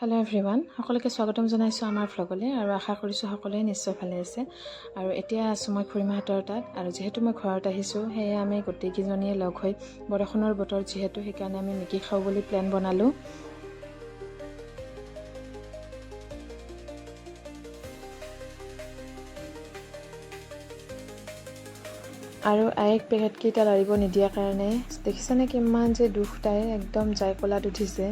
Hello' everyone, সকলোকে স্বাগতম জনাইছোঁ আমাৰ ভ্লগলৈ আৰু আশা কৰিছোঁ সকলোৱে নিশ্চয় ভালে আছে। আৰু এতিয়া আছোঁ মই খুৰীমাহঁতৰ তাত। আৰু যিহেতু মই ঘৰত আহিছোঁ, সেয়ে আমি গোটেইকেইজনীয়ে লগ হৈ বৰষুণৰ বতৰ যিহেতু, সেইকাৰণে আমি মেগী খাওঁ বুলি প্লেন বনালোঁ। আৰু আয়েক পেকেটকেইটা লাৰিব নিদিয়াৰ কাৰণে দেখিছেনে কিমান যে দুখ, তাই একদম যাই কলাত উঠিছে।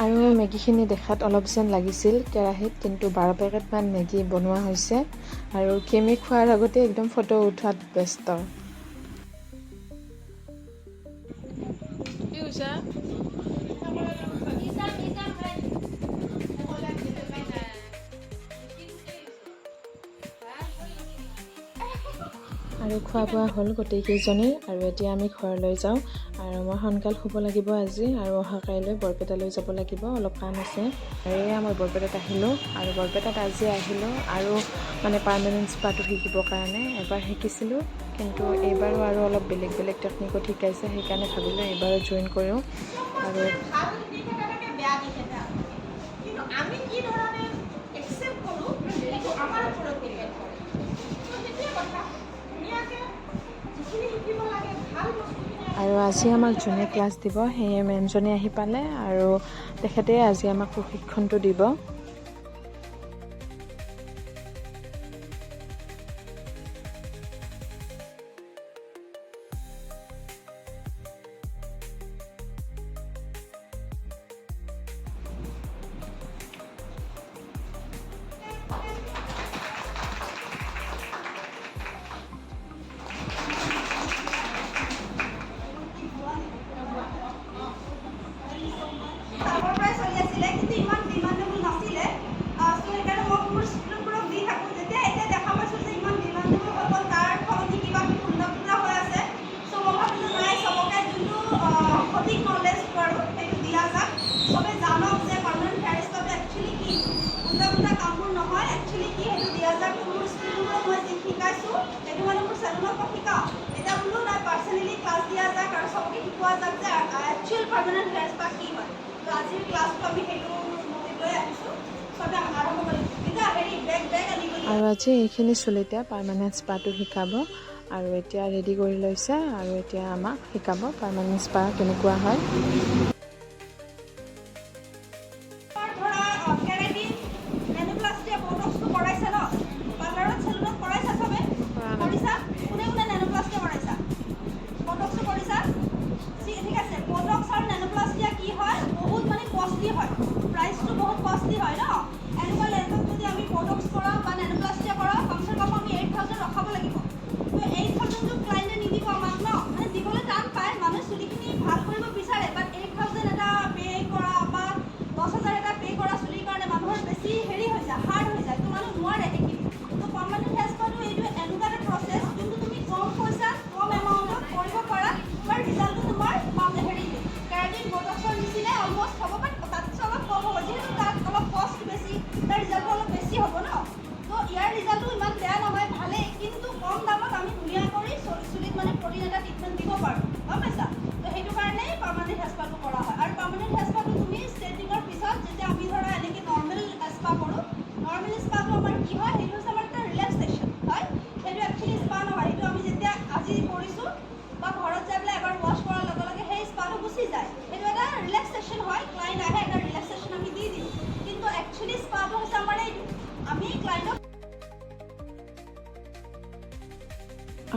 আৰু মেগীখিনি দেখাত অলপ যেন লাগিছিল কেৰাহীত, কিন্তু 12 পেকেটমান মেগী বনোৱা হৈছে। আৰু কেমি খোৱাৰ আগতে একদম ফটো উঠোৱাত ব্যস্ত। আৰু খোৱা বোৱা হ'ল গোটেইকেইজনীৰ। আৰু এতিয়া আমি ঘৰলৈ যাওঁ। আৰু মই সোনকাল শুব লাগিব আজি, আৰু অহা কাইলৈ বৰপেটালৈ যাব লাগিব, অলপ কাম আছে। আৰু এয়া মই বৰপেটাত আহিলোঁ। আৰু বৰপেটাত আজি আহিলোঁ আৰু পাৰ্মানেণ্ট স্পাটো শিকিবৰ কাৰণে। এবাৰ শিকিছিলোঁ, কিন্তু এইবাৰো আৰু অলপ বেলেগ টেকনিকত শিকাইছে, সেইকাৰণে ভাবিলোঁ এইবাৰো জইন কৰোঁ। আৰু আজি আমাক যোনে ক্লাছ দিব, সেয়ে মেমজনী আহি পালে আৰু তেখেতে আজি আমাক প্ৰশিক্ষণটো দিব। আৰু আজি এইখিনি চুলিতে পাৰ্মানেণ্ট স্পাটো শিকাব। আৰু এতিয়া ৰেডি কৰি লৈছে, আৰু এতিয়া আমাক শিকাব পাৰ্মানেণ্ট স্পা কেনেকুৱা হয়।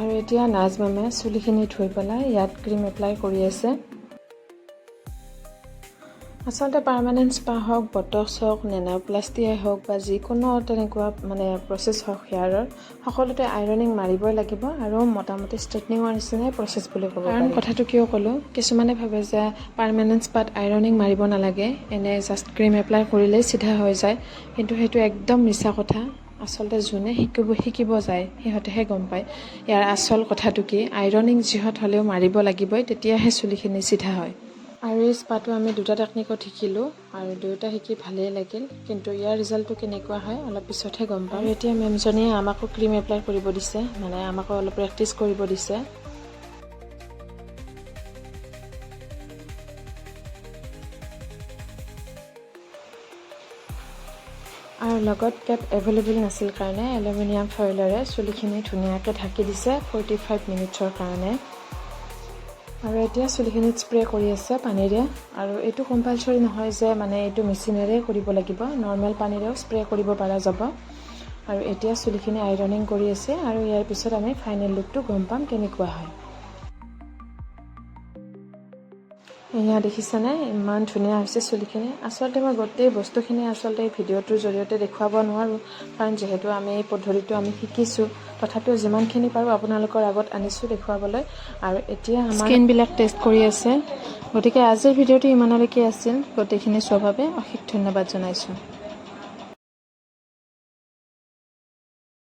আৰু এতিয়া নাজ মেমে চুলিখিনি ধুই পেলাই ইয়াত ক্ৰীম এপ্লাই কৰি আছে। আচলতে পাৰ্মানেণ্ট স্পা হওক, বটক্স হওক, নেন'প্লাষ্টিয়াই হওক বা যিকোনো তেনেকুৱা প্ৰচেছ হওক হেয়াৰৰ, সকলোতে আইৰনিং মাৰিবই লাগিব। আৰু মোটামুটি ষ্ট্ৰেইটনিঙৰ নিচিনাই প্ৰচেছ বুলি ক'ব পাৰি। কাৰণ কথাটো কিয় ক'লোঁ, কিছুমানে ভাবে যে পাৰ্মানেণ্ট স্পাত আইৰনিং মাৰিব নালাগে, এনে জাষ্ট ক্ৰীম এপ্লাই কৰিলেই চিধা হৈ যায়, কিন্তু সেইটো একদম মিছা কথা। আচলতে যোনে শিকিব যায় সিহঁতেহে গম পায় ইয়াৰ আচল কথাটো কি। আইৰনিং যিহত হ'লেও মাৰিব লাগিবই, তেতিয়াহে চুলিখিনি চিধা হয়। আৰু এই স্পাটো আমি দুটা টেকনিকত শিকিলোঁ আৰু দুয়োটা শিকি ভালেই লাগিল, কিন্তু ইয়াৰ ৰিজাল্টটো কেনেকুৱা হয় অলপ পিছতহে গম পাম। আৰু এতিয়া মেমজনীয়ে আমাকো ক্ৰীম এপ্লাই কৰিব দিছে, মানে আমাকো অলপ প্ৰেক্টিচ কৰিব দিছে। আৰু লগত কেপ এভেইলেবল নাছিল কাৰণে এলুমিনিয়াম ফইলেৰে চুলিখিনি ধুনীয়াকৈ ঢাকি দিছে 45 মিনিটছৰ কাৰণে। আৰু এতিয়া চুলিখিনিত স্প্ৰে কৰি আছে পানীৰে, আৰু এইটো কম্পালচৰি নহয় যে মানে এইটো মেচিনেৰে কৰিব লাগিব, নৰ্মেল পানীৰেও স্প্ৰে কৰিব পৰা যাব। আৰু এতিয়া চুলিখিনি আইৰনিং কৰি আছে, আৰু ইয়াৰ পিছত আমি ফাইনেল লুকটো গম পাম কেনেকুৱা হয়। এয়া দেখিছেনে ইমান ধুনীয়া হৈছে চুলিখিনি। আচলতে মই গোটেই বস্তুখিনি আচলতে এই ভিডিঅ'টোৰ জৰিয়তে দেখুৱাব নোৱাৰোঁ, কাৰণ যিহেতু আমি এই পদ্ধতিটো আমি শিকিছোঁ, তথাপিও যিমানখিনি পাৰোঁ আপোনালোকৰ আগত আনিছোঁ দেখুৱাবলৈ। আৰু এতিয়া আমাৰ স্কিনবিলাক টেষ্ট কৰি আছে। গতিকে আজিৰ ভিডিঅ'টো ইমানলৈকে আছিল। গোটেইখিনি চোৱাৰ বাবে অশেষ ধন্যবাদ জনাইছোঁ।